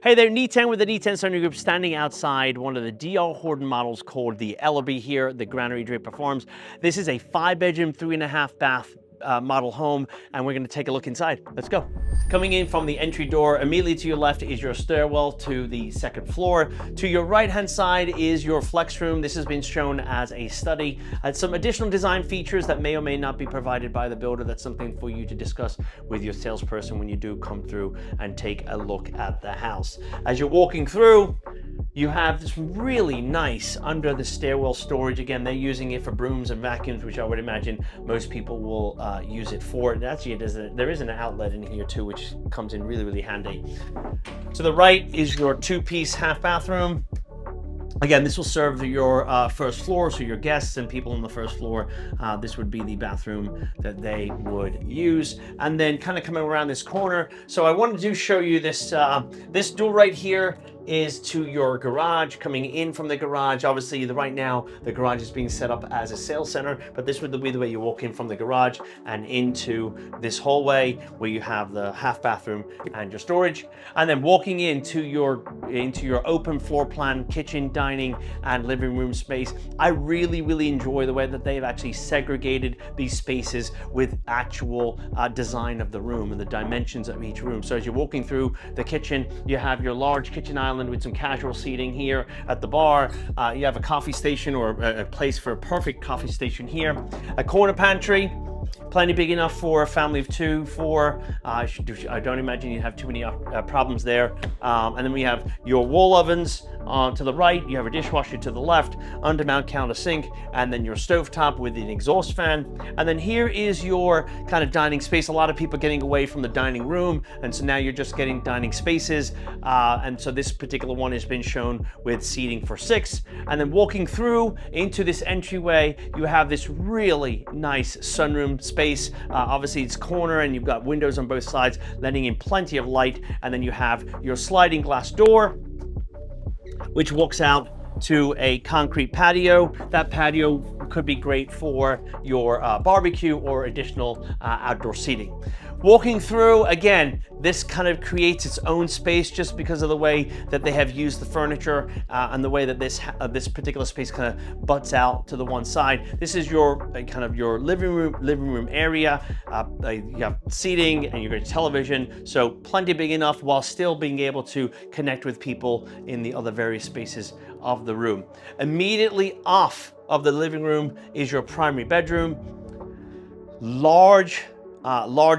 Hey there, Nitan with the Nitan Soni Group, standing outside one of the DR Horton models called the Ellerbe here, the Granary Draper Farms. This is a 5-bedroom, 3.5 bath model home, and we're going to take a look inside. Let's go. Coming in from the entry door, immediately to your left is your stairwell to the second floor. To your right hand side is your flex room. This has been shown as a study. Some additional design features that may or may not be provided by the builder. That's something for you to discuss with your salesperson when you do come through and take a look at the house. As you're walking through, you have this really nice under the stairwell storage. Again, they're using it for brooms and vacuums, which I would imagine most people will use it for. And actually, there is an outlet in here too, which comes in really, really handy. To the right is your 2-piece half bathroom. Again, this will serve your first floor, so your guests and people on the first floor, this would be the bathroom that they would use. And then kind of coming around this corner, so I wanted to show you this, this door right here is to your garage. Coming in from the garage, obviously right now the garage is being set up as a sales center, but this would be the way you walk in from the garage and into this hallway where you have the half bathroom and your storage. And then walking into your open floor plan kitchen, dining and living room space. I really enjoy the way that they've actually segregated these spaces with actual design of the room and the dimensions of each room. So as you're walking through the kitchen, you have your large kitchen island with some casual seating here at the bar. You have a coffee station, or a place for a perfect coffee station here. A corner pantry, plenty big enough for a family of 2, 4. I don't imagine you have too many problems there. And then we have your wall ovens to the right. You have a dishwasher to the left, undermount counter sink, and then your stovetop with an exhaust fan. And then here is your kind of dining space. A lot of people getting away from the dining room, and so now you're just getting dining spaces. And so this particular one has been shown with seating for 6. And then walking through into this entryway, you have this really nice sunroom space. Obviously it's corner and you've got windows on both sides, letting in plenty of light. And then you have your sliding glass door, which walks out to a concrete patio. That patio could be great for your barbecue or additional outdoor seating. Walking through, again, this kind of creates its own space just because of the way that they have used the furniture and the way that this particular space kind of butts out to the one side. This is your kind of your living room area. You have seating and you've got television, so plenty big enough while still being able to connect with people in the other various spaces of the room. Immediately off of the living room is your primary bedroom. Large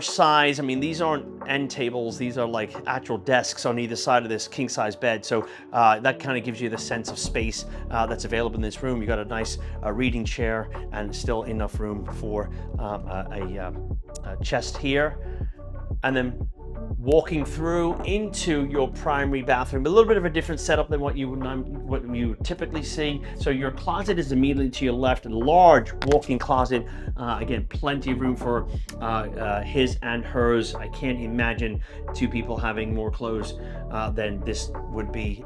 size. I mean, these aren't end tables. These are like actual desks on either side of this king size bed. So that kind of gives you the sense of space that's available in this room. You got a nice reading chair and still enough room for a chest here. And then walking through into your primary bathroom, a little bit of a different setup than what you typically see. So your closet is immediately to your left, a large walk-in closet. Again, plenty of room for his and hers. I can't imagine 2 people having more clothes than this would be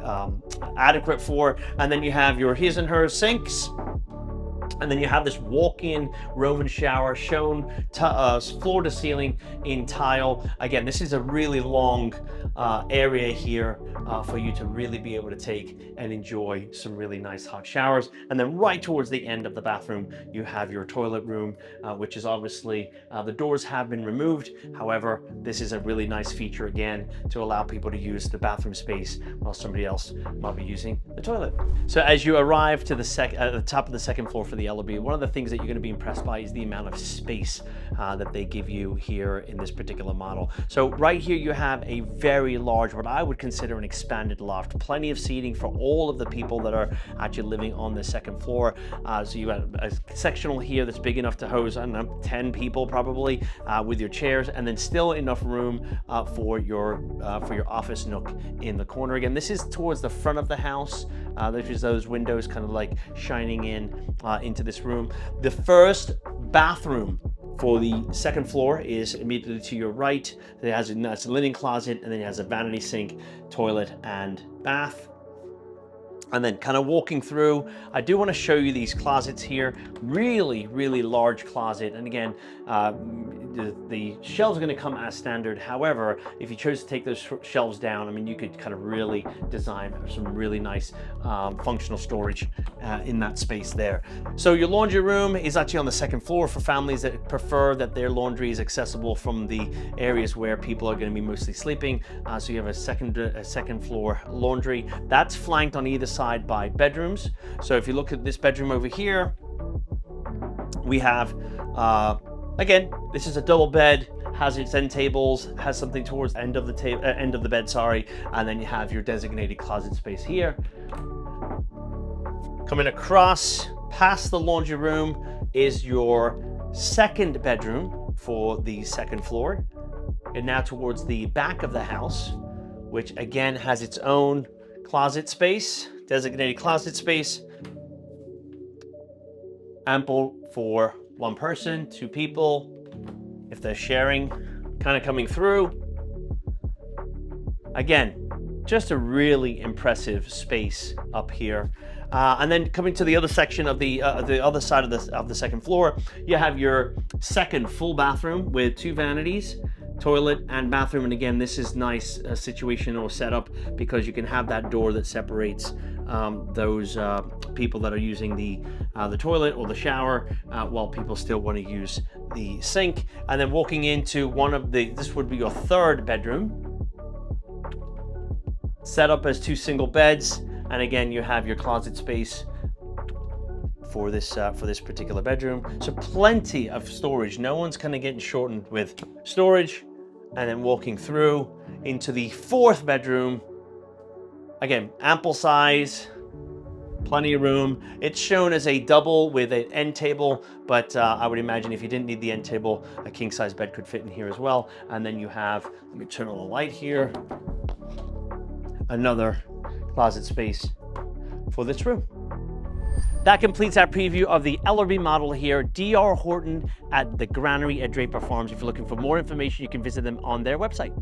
adequate for. And then you have your his and hers sinks. And then you have this walk-in Roman shower shown floor to ceiling in tile. Again, this is a really long area here for you to really be able to take and enjoy some really nice hot showers. And then right towards the end of the bathroom, you have your toilet room, which is obviously, the doors have been removed. However, this is a really nice feature again to allow people to use the bathroom space while somebody else might be using the toilet. So as you arrive to the top of the second floor for the Ellerbe, one of the things that you're going to be impressed by is the amount of space that they give you here in this particular model. So right here you have a very large, what I would consider an expanded loft, plenty of seating for all of the people that are actually living on the second floor. So you have a sectional here that's big enough to house, I don't know, 10 people probably, with your chairs, and then still enough room for your office nook in the corner. Again, this is towards the front of the house. There's those windows kind of like shining into this room. The first bathroom for the second floor is immediately to your right. It has a linen closet, and then it has a vanity sink, toilet, and bath. And then kind of walking through, I do want to show you these closets here. Really, really large closet. And again, the shelves are going to come as standard. However, if you chose to take those shelves down, I mean, you could kind of really design some really nice functional storage in that space there. So your laundry room is actually on the second floor for families that prefer that their laundry is accessible from the areas where people are going to be mostly sleeping. So you have a second floor laundry. That's flanked on either side by bedrooms. So if you look at this bedroom over here, we have, again, this is a double bed, has its end tables, has something towards the end of the bed, sorry, and then you have your designated closet space here. Coming across past the laundry room is your second bedroom for the second floor, and now towards the back of the house, which again has its own closet space, designated closet space, ample for one person, two people, if they're sharing, kind of coming through. Again, just a really impressive space up here. And then coming to the other section of the other side of the second floor, you have your second full bathroom with two vanities, toilet and bathroom. And again, this is nice situational setup because you can have that door that separates those people that are using the toilet or the shower while people still want to use the sink. And then walking into this would be your third bedroom, set up as two single beds. And again, you have your closet space for this particular bedroom. So plenty of storage. No one's kind of getting shortened with storage. And then walking through into the fourth bedroom. Again, ample size, plenty of room. It's shown as a double with an end table, but I would imagine if you didn't need the end table, a king size bed could fit in here as well. And then you have, let me turn on the light here, another closet space for this room. That completes our preview of the Ellerbe model here, DR Horton at the Granary at Draper Farms. If you're looking for more information, you can visit them on their website.